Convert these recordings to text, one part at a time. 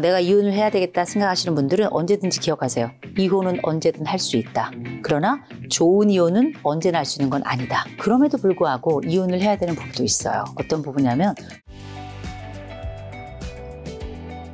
내가 이혼을 해야 되겠다 생각하시는 분들은 언제든지 기억하세요. 이혼은 언제든 할 수 있다. 그러나 좋은 이혼은 언제나 할 수 있는 건 아니다. 그럼에도 불구하고 이혼을 해야 되는 부분도 있어요. 어떤 부분이냐면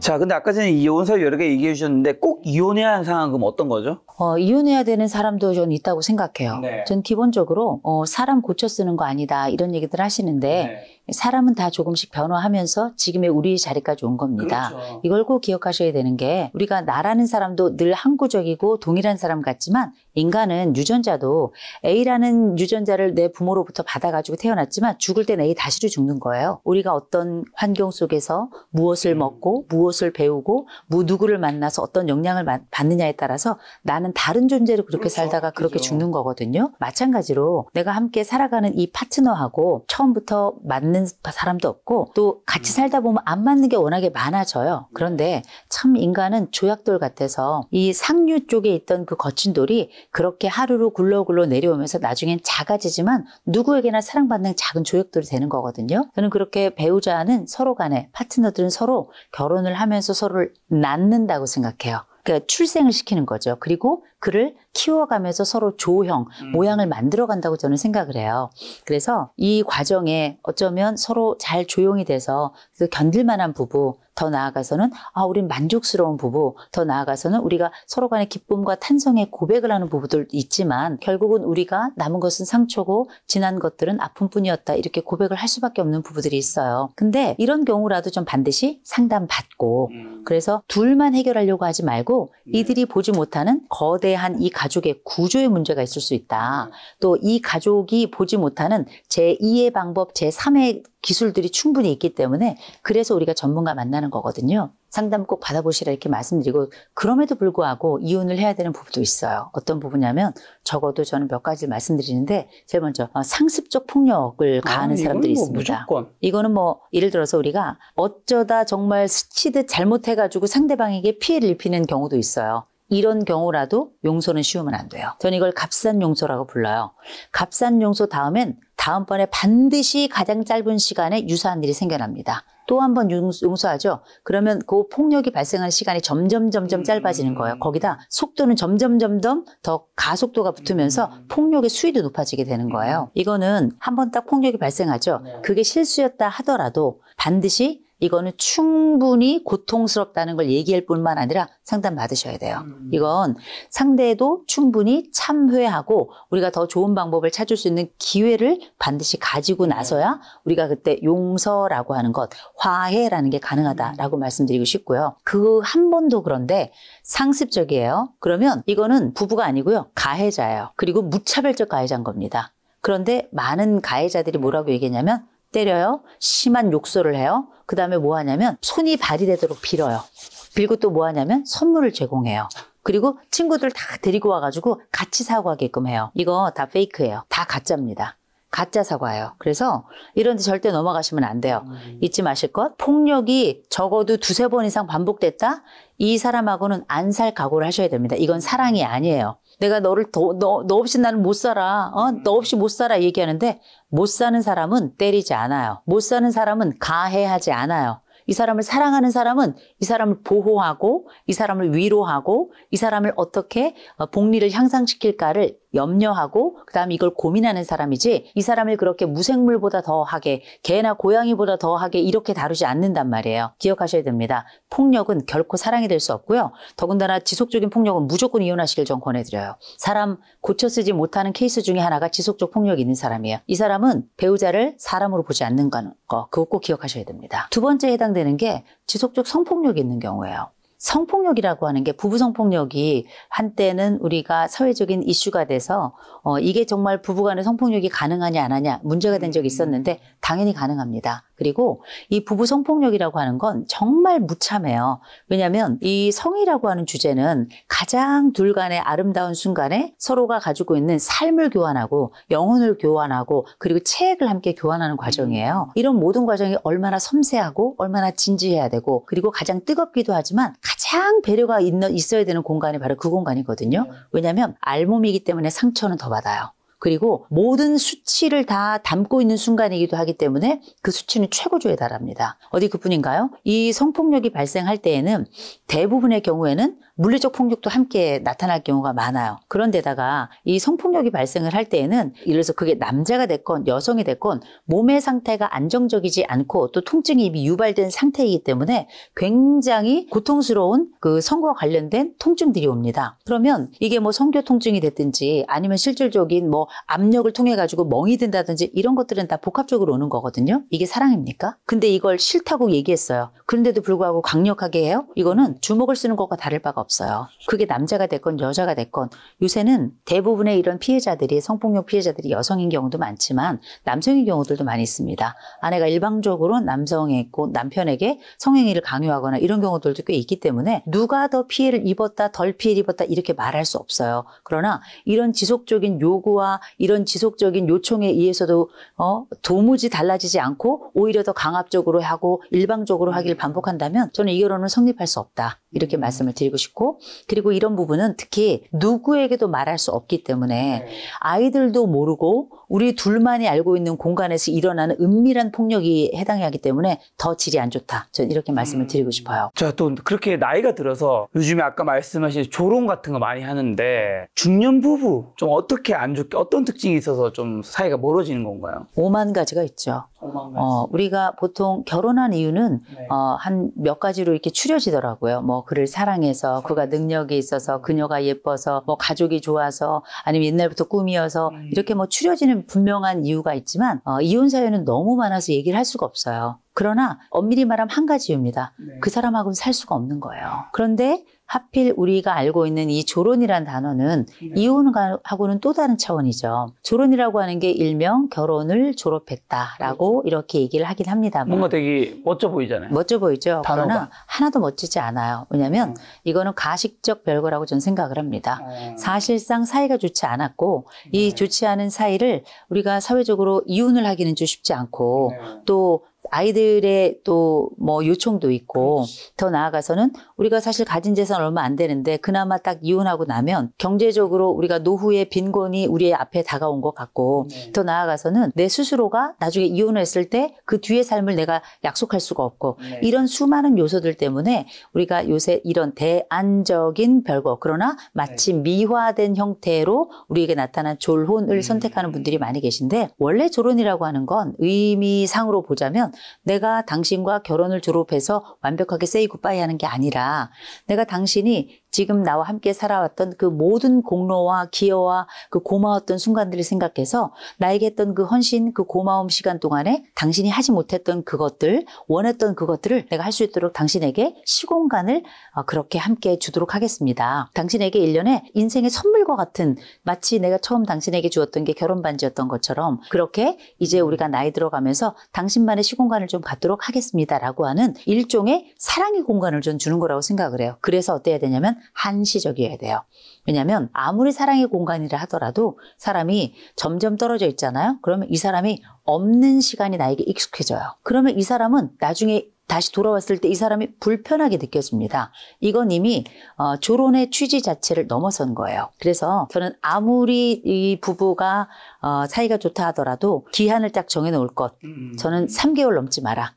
자, 근데 아까 전에 이혼서 여러 개 얘기해 주셨는데 꼭 이혼해야 하는 상황은 그럼 어떤 거죠? 이혼해야 되는 사람도 저는 있다고 생각해요. 네. 전 기본적으로 사람 고쳐 쓰는 거 아니다 이런 얘기들 하시는데 네. 사람은 다 조금씩 변화하면서 지금의 우리 자리까지 온 겁니다. 그렇죠. 이걸 꼭 기억하셔야 되는 게 우리가 나라는 사람도 늘 항구적이고 동일한 사람 같지만 인간은 유전자도 A라는 유전자를 내 부모로부터 받아가지고 태어났지만 죽을 땐 A 다시로 죽는 거예요. 우리가 어떤 환경 속에서 무엇을 먹고 무엇을 배우고 누구를 만나서 어떤 영향을 받느냐에 따라서 나는 다른 존재로 그렇게 그렇죠. 살다가 그렇게 그죠. 죽는 거거든요. 마찬가지로 내가 함께 살아가는 이 파트너하고 처음부터 맞는 사람도 없고 또 같이 살다 보면 안 맞는 게 워낙에 많아져요. 그런데 참 인간은 조약돌 같아서 이 상류 쪽에 있던 그 거친 돌이 그렇게 하루로 굴러굴러 내려오면서 나중엔 작아지지만 누구에게나 사랑받는 작은 조약돌이 되는 거거든요. 저는 그렇게 배우자는 서로 간에 파트너들은 서로 결혼을 하면서 서로를 낳는다고 생각해요. 그러니까 출생을 시키는 거죠. 그리고 그를 키워가면서 서로 조형, 모양을 만들어간다고 저는 생각을 해요. 그래서 이 과정에 어쩌면 서로 잘 조용히 돼서 견딜 만한 부부, 더 나아가서는 우린 만족스러운 부부, 더 나아가서는 우리가 서로 간의 기쁨과 탄성의 고백을 하는 부부들 있지만 결국은 우리가 남은 것은 상처고 지난 것들은 아픔뿐이었다 이렇게 고백을 할 수밖에 없는 부부들이 있어요. 근데 이런 경우라도 좀 반드시 상담받고 그래서 둘만 해결하려고 하지 말고 이들이 보지 못하는 거대한 이 가족의 구조의 문제가 있을 수 있다. 또 이 가족이 보지 못하는 제2의 방법, 제3의 기술들이 충분히 있기 때문에 그래서 우리가 전문가 만나는 거거든요. 상담 꼭 받아보시라 이렇게 말씀드리고 그럼에도 불구하고 이혼을 해야 되는 부분도 있어요. 어떤 부분이냐면 적어도 저는 몇 가지를 말씀드리는데 제일 먼저 상습적 폭력을 가하는 사람들이 있습니다. 무조건. 이거는 예를 들어서 우리가 어쩌다 정말 스치듯 잘못해가지고 상대방에게 피해를 입히는 경우도 있어요. 이런 경우라도 용서는 쉬우면 안 돼요. 저는 이걸 값싼 용서라고 불러요. 값싼 용서 다음엔 다음번에 반드시 가장 짧은 시간에 유사한 일이 생겨납니다. 또 한 번 용서하죠. 그러면 그 폭력이 발생하는 시간이 점점 짧아지는 거예요. 거기다 속도는 점점 더 가속도가 붙으면서 폭력의 수위도 높아지게 되는 거예요. 이거는 한 번 딱 폭력이 발생하죠. 그게 실수였다 하더라도 반드시 이거는 충분히 고통스럽다는 걸 얘기할 뿐만 아니라 상담 받으셔야 돼요. 이건 상대도 충분히 참회하고 우리가 더 좋은 방법을 찾을 수 있는 기회를 반드시 가지고 나서야 우리가 그때 용서라고 하는 것, 화해라는 게 가능하다라고 말씀드리고 싶고요. 그 한 번도 그런데 상습적이에요. 그러면 이거는 부부가 아니고요. 가해자예요. 그리고 무차별적 가해자인 겁니다. 그런데 많은 가해자들이 뭐라고 얘기했냐면 때려요. 심한 욕설을 해요. 그 다음에 뭐 하냐면 손이 발휘되도록 빌어요. 빌고 또 뭐 하냐면 선물을 제공해요. 그리고 친구들 다 데리고 와가지고 같이 사과하게끔 해요. 이거 다 페이크예요. 다 가짜입니다. 가짜 사과예요. 그래서 이런 데 절대 넘어가시면 안 돼요. 잊지 마실 것. 폭력이 적어도 2-3번 이상 반복됐다? 이 사람하고는 안 살 각오를 하셔야 됩니다. 이건 사랑이 아니에요. 내가 너 없이 나는 못 살아. 너 없이 못 살아 얘기하는데 못 사는 사람은 때리지 않아요. 못 사는 사람은 가해하지 않아요. 이 사람을 사랑하는 사람은 이 사람을 보호하고 이 사람을 위로하고 이 사람을 어떻게 복리를 향상시킬까를 염려하고 그다음에 이걸 고민하는 사람이지 이 사람을 그렇게 무생물보다 더하게 개나 고양이보다 더하게 이렇게 다루지 않는단 말이에요. 기억하셔야 됩니다. 폭력은 결코 사랑이 될 수 없고요. 더군다나 지속적인 폭력은 무조건 이혼하시길 전 권해드려요. 사람 고쳐 쓰지 못하는 케이스 중에 하나가 지속적 폭력이 있는 사람이에요. 이 사람은 배우자를 사람으로 보지 않는 거 그거 꼭 기억하셔야 됩니다. 두 번째 해당되는 게 지속적 성폭력이 있는 경우예요. 성폭력이라고 하는 게 부부 성폭력이 한때는 우리가 사회적인 이슈가 돼서 이게 정말 부부간의 성폭력이 가능하냐 안 하냐 문제가 된 적이 있었는데 당연히 가능합니다. 그리고 이 부부 성폭력이라고 하는 건 정말 무참해요. 왜냐하면 이 성이라고 하는 주제는 가장 둘 간의 아름다운 순간에 서로가 가지고 있는 삶을 교환하고 영혼을 교환하고 그리고 체액을 함께 교환하는 과정이에요. 이런 모든 과정이 얼마나 섬세하고 얼마나 진지해야 되고 그리고 가장 뜨겁기도 하지만 가장 배려가 있어야 되는 공간이 바로 그 공간이거든요. 왜냐하면 알몸이기 때문에 상처는 더 받아요. 그리고 모든 수치를 다 담고 있는 순간이기도 하기 때문에 그 수치는 최고조에 달합니다. 어디 그뿐인가요? 이 성폭력이 발생할 때에는 대부분의 경우에는 물리적 폭력도 함께 나타날 경우가 많아요. 그런데다가 이 성폭력이 발생을 할 때에는 예를 들어서 그게 남자가 됐건 여성이 됐건 몸의 상태가 안정적이지 않고 또 통증이 이미 유발된 상태이기 때문에 굉장히 고통스러운 그 성과 관련된 통증들이 옵니다. 그러면 이게 뭐 성교 통증이 됐든지 아니면 실질적인 뭐 압력을 통해 가지고 멍이 든다든지 이런 것들은 다 복합적으로 오는 거거든요. 이게 사랑입니까? 근데 이걸 싫다고 얘기했어요. 그런데도 불구하고 강력하게 해요? 이거는 주먹을 쓰는 것과 다를 바가 없어요. 그게 남자가 됐건 여자가 됐건 요새는 대부분의 이런 피해자들이 성폭력 피해자들이 여성인 경우도 많지만 남성인 경우들도 많이 있습니다. 아내가 일방적으로 남편에게 성행위를 강요하거나 이런 경우들도 꽤 있기 때문에 누가 더 피해를 입었다 덜 피해를 입었다 이렇게 말할 수 없어요. 그러나 이런 지속적인 요구와 이런 지속적인 요청에 의해서도 도무지 달라지지 않고 오히려 더 강압적으로 하고 일방적으로 하기를 반복한다면 저는 이 결혼은 성립할 수 없다. 이렇게 말씀을 드리고 싶고 그리고 이런 부분은 특히 누구에게도 말할 수 없기 때문에 아이들도 모르고 우리 둘만이 알고 있는 공간에서 일어나는 은밀한 폭력이 해당하기 때문에 더 질이 안 좋다. 저는 이렇게 말씀을 드리고 싶어요. 자, 또 그렇게 나이가 들어서 요즘에 아까 말씀하신 조론 같은 거 많이 하는데 중년 부부 좀 어떻게 안 좋게 어떤 특징이 있어서 좀 사이가 멀어지는 건가요? 오만 가지가 있죠. 우리가 보통 결혼한 이유는 한 몇 가지로 이렇게 추려지더라고요. 뭐 그를 사랑해서 그가 능력이 있어서 그녀가 예뻐서 뭐 가족이 좋아서 아니면 옛날부터 꿈이어서 이렇게 뭐 추려지는 분명한 이유가 있지만 이혼 사유는 너무 많아서 얘기를 할 수가 없어요. 그러나 엄밀히 말하면 한 가지 이유입니다. 그 사람하고는 살 수가 없는 거예요. 그런데 하필 우리가 알고 있는 이 조론이라는 단어는 이혼하고는 또 다른 차원이죠. 조론이라고 하는 게 일명 결혼을 졸업했다라고 이렇게 얘기를 하긴 합니다만 뭔가 되게 멋져 보이잖아요. 멋져 보이죠. 단어가. 그러나 하나도 멋지지 않아요. 왜냐하면 이거는 가식적 별거라고 저는 생각을 합니다. 사실상 사이가 좋지 않았고 이 좋지 않은 사이를 우리가 사회적으로 이혼을 하기는 좀 쉽지 않고 또 아이들의 또 뭐 요청도 있고 더 나아가서는 우리가 사실 가진 재산 얼마 안 되는데 그나마 딱 이혼하고 나면 경제적으로 우리가 노후의 빈곤이 우리의 앞에 다가온 것 같고 더 나아가서는 내 스스로가 나중에 이혼을 했을 때 그 뒤의 삶을 내가 약속할 수가 없고 이런 수많은 요소들 때문에 우리가 요새 이런 대안적인 별거 그러나 마치 미화된 형태로 우리에게 나타난 졸혼을 선택하는 분들이 많이 계신데 원래 졸혼이라고 하는 건 의미상으로 보자면 내가 당신과 결혼을 졸업해서 완벽하게 say goodbye 하는 게 아니라 내가 당신이 지금 나와 함께 살아왔던 그 모든 공로와 기여와 그 고마웠던 순간들을 생각해서 나에게 했던 그 헌신, 그 고마움 시간 동안에 당신이 하지 못했던 그것들, 원했던 그것들을 내가 할 수 있도록 당신에게 시공간을 그렇게 함께 주도록 하겠습니다. 당신에게 1년에 인생의 선물과 같은 마치 내가 처음 당신에게 주었던 게 결혼 반지였던 것처럼 그렇게 이제 우리가 나이 들어가면서 당신만의 시공간을 좀 갖도록 하겠습니다라고 하는 일종의 사랑의 공간을 좀 주는 거라고 생각을 해요. 그래서 어때야 되냐면 한시적이어야 돼요. 왜냐하면 아무리 사랑의 공간이라 하더라도 사람이 점점 떨어져 있잖아요. 그러면 이 사람이 없는 시간이 나에게 익숙해져요. 그러면 이 사람은 나중에 다시 돌아왔을 때 이 사람이 불편하게 느껴집니다. 이건 이미 조론의 취지 자체를 넘어선 거예요. 그래서 저는 아무리 이 부부가 사이가 좋다 하더라도 기한을 딱 정해놓을 것. 저는 3개월 넘지 마라.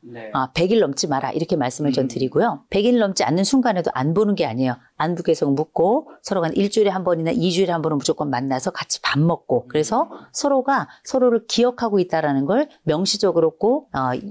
100일 넘지 마라. 이렇게 말씀을 전 드리고요. 100일 넘지 않는 순간에도 안 보는 게 아니에요. 안부 계속 묻고 서로가 일주일에 한 번이나 2주일에 한 번은 무조건 만나서 같이 밥 먹고 그래서 서로가 서로를 기억하고 있다는 걸 명시적으로 꼭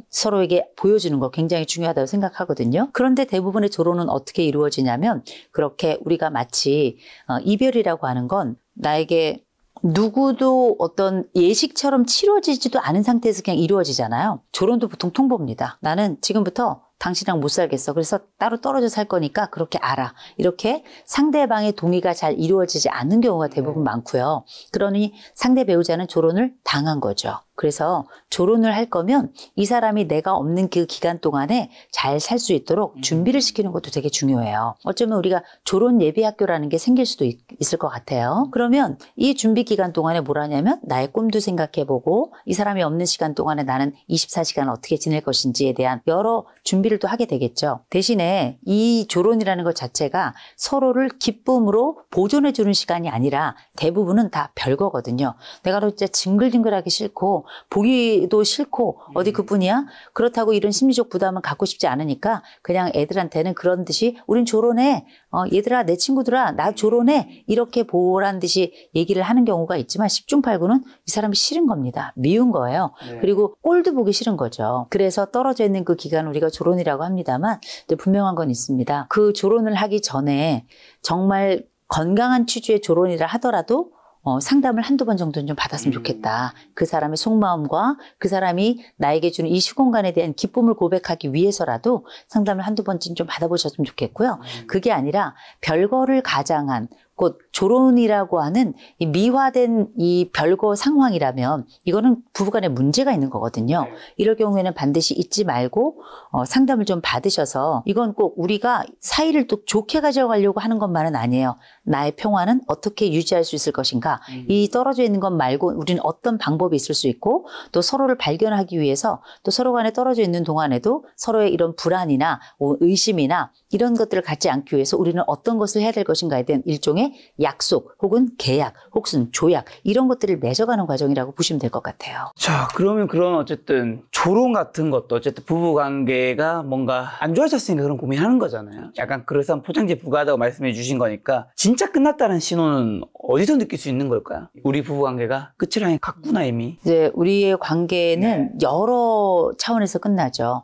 서로에게 보여주는 거 굉장히 중요하다고 생각하거든요. 그런데 대부분의 조론은 어떻게 이루어지냐면 그렇게 우리가 마치 이별이라고 하는 건 나에게 누구도 어떤 예식처럼 치러지지도 않은 상태에서 그냥 이루어지잖아요. 조론도 보통 통보입니다. 나는 지금부터 당신이랑 못 살겠어. 그래서 따로 떨어져 살 거니까 그렇게 알아. 이렇게 상대방의 동의가 잘 이루어지지 않는 경우가 대부분 많고요. 그러니 상대 배우자는 조론을 당한 거죠. 그래서 조론을 할 거면 이 사람이 내가 없는 그 기간 동안에 잘 살 수 있도록 준비를 시키는 것도 되게 중요해요. 어쩌면 우리가 조론 예비 학교라는 게 생길 수도 있을 것 같아요. 그러면 이 준비 기간 동안에 뭘 하냐면 나의 꿈도 생각해보고 이 사람이 없는 시간 동안에 나는 24시간 어떻게 지낼 것인지에 대한 여러 준비를 또 하게 되겠죠. 대신에 이 조론이라는 것 자체가 서로를 기쁨으로 보존해주는 시간이 아니라 대부분은 다 별거거든요. 내가 진짜 징글징글하기 싫고 보기도 싫고 어디 그뿐이야? 그렇다고 이런 심리적 부담은 갖고 싶지 않으니까 그냥 애들한테는 그런 듯이 우린 조론해. 얘들아 내 친구들아 나 조론해. 이렇게 보란 듯이 얘기를 하는 경우가 있지만 10중 8구는 이 사람이 싫은 겁니다. 미운 거예요. 네. 그리고 꼴도 보기 싫은 거죠. 그래서 떨어져 있는 그 기간을 우리가 조론이라고 합니다만 분명한 건 있습니다. 그 조론을 하기 전에 정말 건강한 취지의 조론이라 하더라도 상담을 한두 번 정도는 좀 받았으면 좋겠다. 그 사람의 속마음과 그 사람이 나에게 주는 이 시공간에 대한 기쁨을 고백하기 위해서라도 상담을 한두 번쯤 좀 받아보셨으면 좋겠고요. 그게 아니라 별거를 가장한 곧 조론이라고 하는 이 미화된 이 별거 상황이라면 이거는 부부간에 문제가 있는 거거든요. 이럴 경우에는 반드시 잊지 말고 상담을 좀 받으셔서 이건 꼭 우리가 사이를 또 좋게 가져가려고 하는 것만은 아니에요. 나의 평화는 어떻게 유지할 수 있을 것인가. 이 떨어져 있는 것 말고 우리는 어떤 방법이 있을 수 있고 또 서로를 발견하기 위해서 또 서로 간에 떨어져 있는 동안에도 서로의 이런 불안이나 의심이나 이런 것들을 갖지 않기 위해서 우리는 어떤 것을 해야 될 것인가에 대한 일종의 약속 혹은 계약 혹은 조약 이런 것들을 맺어가는 과정이라고 보시면 될 것 같아요. 자, 그러면 그런 어쨌든 조론 같은 것도 어쨌든 부부 관계가 뭔가 안 좋아졌으니까 그런 고민하는 거잖아요. 약간 그래서 포장지 부과하다고 말씀해 주신 거니까 진짜 끝났다는 신호는 어디서 느낄 수 있는 걸까요? 우리 부부 관계가 끝이라니 갔구나 이미. 이제 우리의 관계는 여러 차원에서 끝나죠.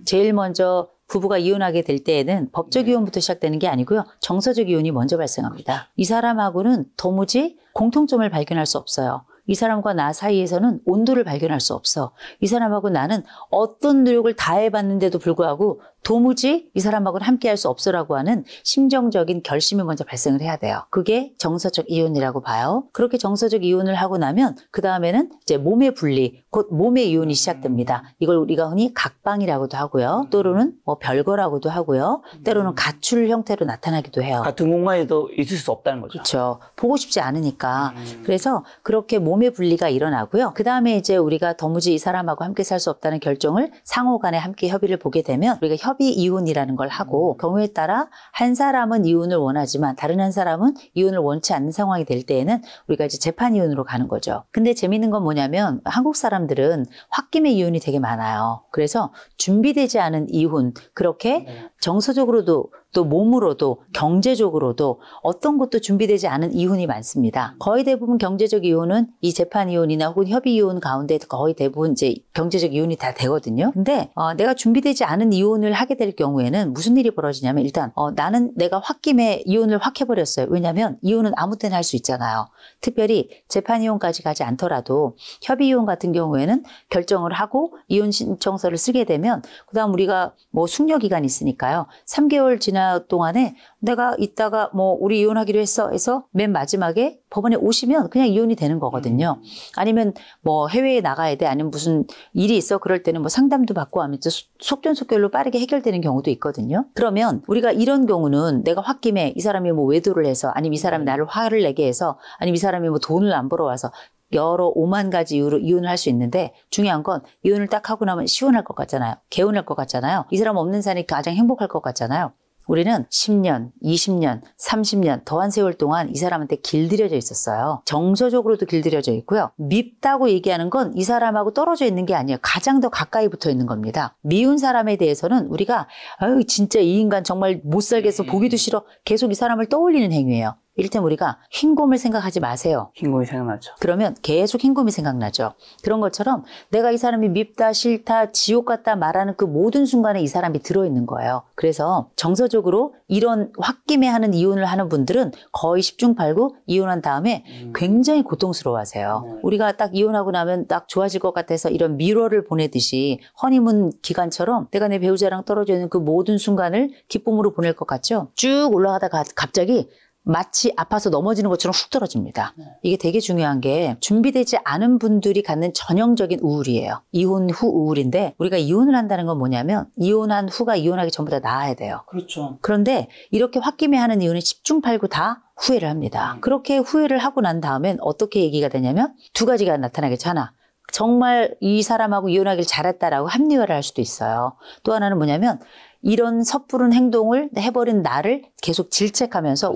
제일 먼저 부부가 이혼하게 될 때에는 법적 이혼부터 시작되는 게 아니고요. 정서적 이혼이 먼저 발생합니다. 이 사람하고는 도무지 공통점을 발견할 수 없어요. 이 사람과 나 사이에서는 온도를 발견할 수 없어. 이 사람하고 나는 어떤 노력을 다 해봤는데도 불구하고 도무지 이 사람하고는 함께할 수 없어라고 하는 심정적인 결심이 먼저 발생을 해야 돼요. 그게 정서적 이혼이라고 봐요. 그렇게 정서적 이혼을 하고 나면 그 다음에는 이제 몸의 분리, 곧 몸의 이혼이 시작됩니다. 이걸 우리가 흔히 각방이라고도 하고요. 또는 뭐 별거라고도 하고요. 때로는 가출 형태로 나타나기도 해요. 같은 공간에도 있을 수 없다는 거죠. 그렇죠. 보고 싶지 않으니까. 그래서 그렇게 몸의 분리가 일어나고요. 그 다음에 이제 우리가 도무지 이 사람하고 함께 살 수 없다는 결정을 상호 간에 함께 협의를 보게 되면 우리가 협의 이혼이라는 걸 하고 경우에 따라 한 사람은 이혼을 원하지만 다른 한 사람은 이혼을 원치 않는 상황이 될 때에는 우리가 이제 재판 이혼으로 가는 거죠. 근데 재밌는 건 뭐냐면 한국 사람들은 홧김에 이혼이 되게 많아요. 그래서 준비되지 않은 이혼, 그렇게 정서적으로도 또 몸으로도 경제적으로도 어떤 것도 준비되지 않은 이혼이 많습니다. 거의 대부분 경제적 이혼은 이 재판 이혼이나 혹은 협의 이혼 가운데 거의 대부분 이제 경제적 이혼이 다 되거든요. 근데 내가 준비되지 않은 이혼을 하게 될 경우에는 무슨 일이 벌어지냐면 일단 나는 내가 홧김에 이혼을 확 해버렸어요. 왜냐하면 이혼은 아무 때나 할 수 있잖아요. 특별히 재판 이혼까지 가지 않더라도 협의 이혼 같은 경우에는 결정을 하고 이혼 신청서를 쓰게 되면 그다음 우리가 뭐 숙려 기간이 있으니까요. 3개월 지나 동안에 내가 이따가 뭐 우리 이혼하기로 했어 해서 맨 마지막에 법원에 오시면 그냥 이혼이 되는 거거든요. 아니면 뭐 해외에 나가야 돼 아니면 무슨 일이 있어 그럴 때는 뭐 상담도 받고 하면 속전속결로 빠르게 해결되는 경우도 있거든요. 그러면 우리가 이런 경우는 내가 홧김에 이 사람이 뭐 외도를 해서 아니면 이 사람이 나를 화를 내게 해서 아니면 이 사람이 뭐 돈을 안 벌어와서 여러 5만 가지 이유로 이혼을 할 수 있는데 중요한 건 이혼을 딱 하고 나면 시원할 것 같잖아요. 개운할 것 같잖아요. 이 사람 없는 삶이 가장 행복할 것 같잖아요. 우리는 10년, 20년, 30년 더한 세월 동안 이 사람한테 길들여져 있었어요. 정서적으로도 길들여져 있고요. 밉다고 얘기하는 건 이 사람하고 떨어져 있는 게 아니에요. 가장 더 가까이 붙어 있는 겁니다. 미운 사람에 대해서는 우리가 아유 진짜 이 인간 정말 못 살겠어 보기도 싫어 계속 이 사람을 떠올리는 행위예요. 이를테면 우리가 흰곰을 생각하지 마세요. 흰곰이 생각나죠. 그러면 계속 흰곰이 생각나죠. 그런 것처럼 내가 이 사람이 밉다, 싫다, 지옥 같다 말하는 그 모든 순간에 이 사람이 들어있는 거예요. 그래서 정서적으로 이런 홧김에 하는 이혼을 하는 분들은 거의 10중 8구 이혼한 다음에 굉장히 고통스러워하세요. 우리가 딱 이혼하고 나면 딱 좋아질 것 같아서 이런 미러를 보내듯이 허니문 기간처럼 내가 내 배우자랑 떨어져 있는 그 모든 순간을 기쁨으로 보낼 것 같죠. 쭉 올라가다가 갑자기 마치 아파서 넘어지는 것처럼 훅 떨어집니다. 이게 되게 중요한 게 준비되지 않은 분들이 갖는 전형적인 우울이에요. 이혼 후 우울인데 우리가 이혼을 한다는 건 뭐냐면 이혼한 후가 이혼하기 전보다 나아야 돼요. 그렇죠. 그런데 이렇게 홧김에 하는 이혼은 10중 8구 다 후회를 합니다. 그렇게 후회를 하고 난 다음엔 어떻게 얘기가 되냐면 두 가지가 나타나겠죠. 하나, 정말 이 사람하고 이혼하길 잘했다라고 합리화를 할 수도 있어요. 또 하나는 뭐냐면 이런 섣부른 행동을 해버린 나를 계속 질책하면서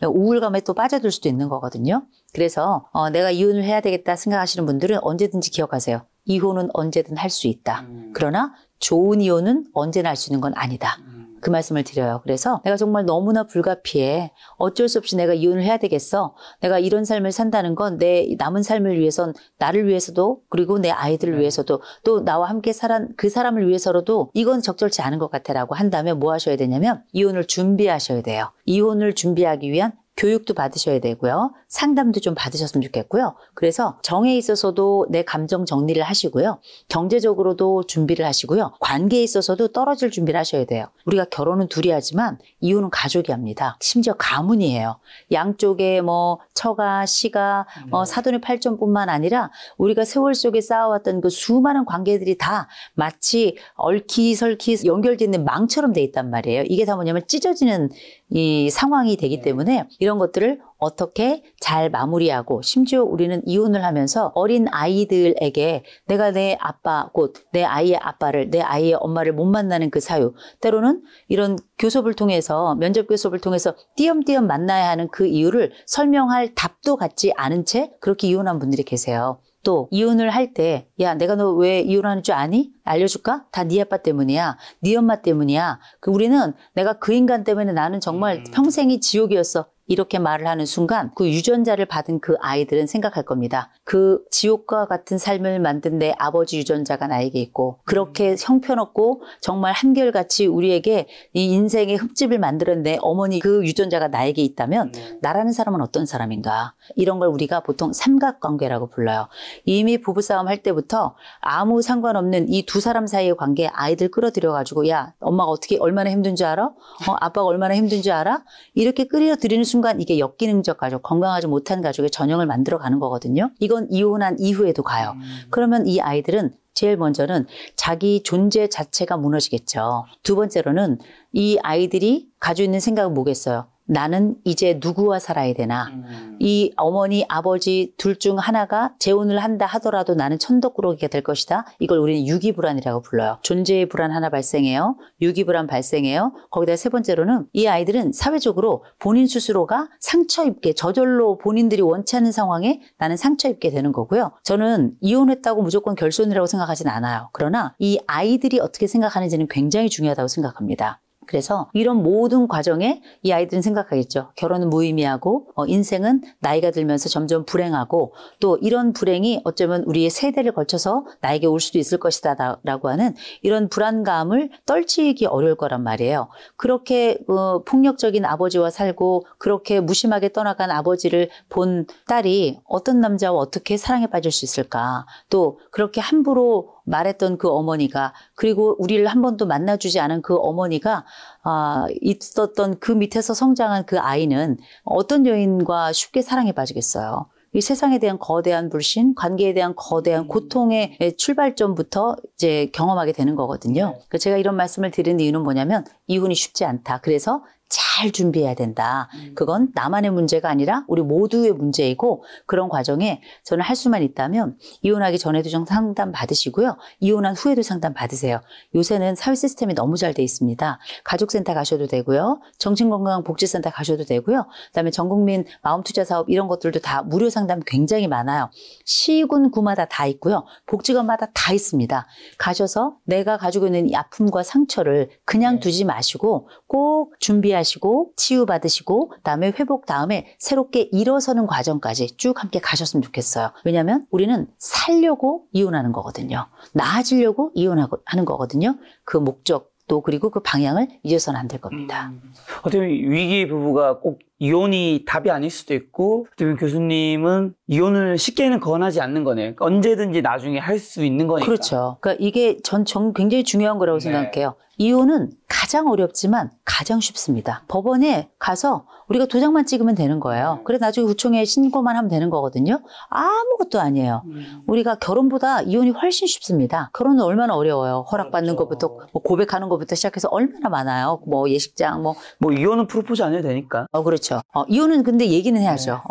우울감에 또 빠져들 수도 있는 거거든요. 그래서 내가 이혼을 해야 되겠다 생각하시는 분들은 언제든지 기억하세요. 이혼은 언제든 할 수 있다. 그러나 좋은 이혼은 언제나 할 수 있는 건 아니다. 그 말씀을 드려요. 그래서 내가 정말 너무나 불가피해. 어쩔 수 없이 내가 이혼을 해야 되겠어. 내가 이런 삶을 산다는 건 내 남은 삶을 위해선 나를 위해서도 그리고 내 아이들을 위해서도 또 나와 함께 살한 그 사람을 위해서라도 이건 적절치 않은 것 같아라고 한다면 뭐 하셔야 되냐면 이혼을 준비하셔야 돼요. 이혼을 준비하기 위한 교육도 받으셔야 되고요. 상담도 좀 받으셨으면 좋겠고요. 그래서 정에 있어서도 내 감정 정리를 하시고요. 경제적으로도 준비를 하시고요. 관계에 있어서도 떨어질 준비를 하셔야 돼요. 우리가 결혼은 둘이 하지만 이혼은 가족이 합니다. 심지어 가문이에요. 양쪽에 뭐 처가, 시가, 사돈의 팔촌뿐만 아니라 우리가 세월 속에 쌓아왔던 그 수많은 관계들이 다 마치 얽히설키 연결되어 있는 망처럼 돼 있단 말이에요. 이게 다 뭐냐면 찢어지는 이 상황이 되기 때문에 이런 것들을 어떻게 잘 마무리하고 심지어 우리는 이혼을 하면서 어린 아이들에게 내가 내 아빠 곧 내 아이의 아빠를 내 아이의 엄마를 못 만나는 그 사유 때로는 이런 교섭을 통해서 면접 교섭을 통해서 띄엄띄엄 만나야 하는 그 이유를 설명할 답도 갖지 않은 채 그렇게 이혼한 분들이 계세요. 또 이혼을 할 때 야 내가 너 왜 이혼하는 줄 아니? 알려줄까? 다 네 아빠 때문이야. 네 엄마 때문이야. 우리는 내가 그 인간 때문에 나는 정말 평생이 지옥이었어. 이렇게 말을 하는 순간 그 유전자를 받은 그 아이들은 생각할 겁니다. 그 지옥과 같은 삶을 만든 내 아버지 유전자가 나에게 있고 그렇게 형편없고 정말 한결같이 우리에게 이 인생의 흠집을 만들어낸 내 어머니 그 유전자가 나에게 있다면 나라는 사람은 어떤 사람인가. 이런 걸 우리가 보통 삼각관계라고 불러요. 이미 부부싸움 할 때부터 아무 상관없는 이 두 사람 사이의 관계에 아이들 끌어들여가지고 야 엄마가 어떻게 얼마나 힘든 줄 알아? 아빠가 얼마나 힘든 줄 알아? 이렇게 끌어들이는 순간 이게 역기능적 가족, 건강하지 못한 가족의 전형을 만들어가는 거거든요. 이건 이혼한 이후에도 가요. 그러면 이 아이들은 제일 먼저는 자기 존재 자체가 무너지겠죠. 두 번째로는 이 아이들이 가지고 있는 생각은 뭐겠어요? 나는 이제 누구와 살아야 되나? 이 어머니, 아버지 둘 중 하나가 재혼을 한다 하더라도 나는 천덕꾸러기가 될 것이다. 이걸 우리는 유기불안이라고 불러요. 존재의 불안 하나 발생해요. 유기불안 발생해요. 거기다 세 번째로는 이 아이들은 사회적으로 본인 스스로가 상처 입게 저절로 본인들이 원치 않는 상황에 나는 상처 입게 되는 거고요. 저는 이혼했다고 무조건 결손이라고 생각하진 않아요. 그러나 이 아이들이 어떻게 생각하는지는 굉장히 중요하다고 생각합니다. 그래서 이런 모든 과정에 이 아이들은 생각하겠죠. 결혼은 무의미하고 인생은 나이가 들면서 점점 불행하고 또 이런 불행이 어쩌면 우리의 세대를 거쳐서 나에게 올 수도 있을 것이다 라고 하는 이런 불안감을 떨치기 어려울 거란 말이에요. 그렇게 폭력적인 아버지와 살고 그렇게 무심하게 떠나간 아버지를 본 딸이 어떤 남자와 어떻게 사랑에 빠질 수 있을까. 또 그렇게 함부로 말했던 그 어머니가 그리고 우리를 한 번도 만나주지 않은 그 어머니가 있었던 그 밑에서 성장한 그 아이는 어떤 여인과 쉽게 사랑에 빠지겠어요. 이 세상에 대한 거대한 불신, 관계에 대한 거대한 고통의 출발점부터 이제 경험하게 되는 거거든요. 그러니까 제가 이런 말씀을 드리는 이유는 뭐냐면 이혼이 쉽지 않다. 그래서 잘 준비해야 된다. 그건 나만의 문제가 아니라 우리 모두의 문제이고 그런 과정에 저는 할 수만 있다면 이혼하기 전에도 좀 상담 받으시고요. 이혼한 후에도 상담 받으세요. 요새는 사회 시스템이 너무 잘 돼 있습니다. 가족센터 가셔도 되고요. 정신건강복지센터 가셔도 되고요. 그다음에 전국민 마음투자사업 이런 것들도 다 무료 상담 굉장히 많아요. 시군 구마다 다 있고요. 복지관마다 다 있습니다. 가셔서 내가 가지고 있는 이 아픔과 상처를 그냥 두지 마시고 꼭 준비하시고 치유받으시고 그다음에 회복 다음에 새롭게 일어서는 과정까지 쭉 함께 가셨으면 좋겠어요. 왜냐하면 우리는 살려고 이혼하는 거거든요. 나아지려고 이혼하는 거거든요. 그 목적도 그리고 그 방향을 잊어서는 안 될 겁니다. 어떻게 보면 위기 부부가 꼭 이혼이 답이 아닐 수도 있고 어떻게 보면 교수님은 이혼을 쉽게는 권하지 않는 거네요. 그러니까 언제든지 나중에 할 수 있는 거니까. 그렇죠. 그러니까 이게 전 굉장히 중요한 거라고 생각해요. 이혼은 가장 어렵지만 가장 쉽습니다. 법원에 가서 우리가 도장만 찍으면 되는 거예요. 그래 나중에 구청에 신고만 하면 되는 거거든요. 아무것도 아니에요. 우리가 결혼보다 이혼이 훨씬 쉽습니다. 결혼은 얼마나 어려워요. 허락받는 것부터 뭐 고백하는 것부터 시작해서 얼마나 많아요. 뭐 예식장 뭐 이혼은 프로포즈 안 해도 되니까. 그렇죠. 이혼은 근데 얘기는 해야죠.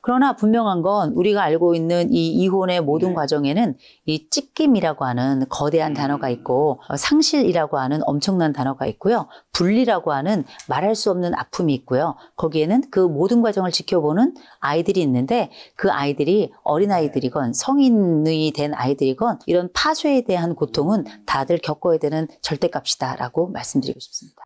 그러나 분명한 건 우리가 알고 있는 이 이혼의 모든 과정에는 이 찢김이라고 하는 거대한 단어가 있고 상실이라고 하는 엄청난 단어가 있고요. 분리라고 하는 말할 수 없는 아픔이 있고요. 거기에는 그 모든 과정을 지켜보는 아이들이 있는데 그 아이들이 어린아이들이건 성인이 된 아이들이건 이런 파쇄에 대한 고통은 다들 겪어야 되는 절대값이다라고 말씀드리고 싶습니다.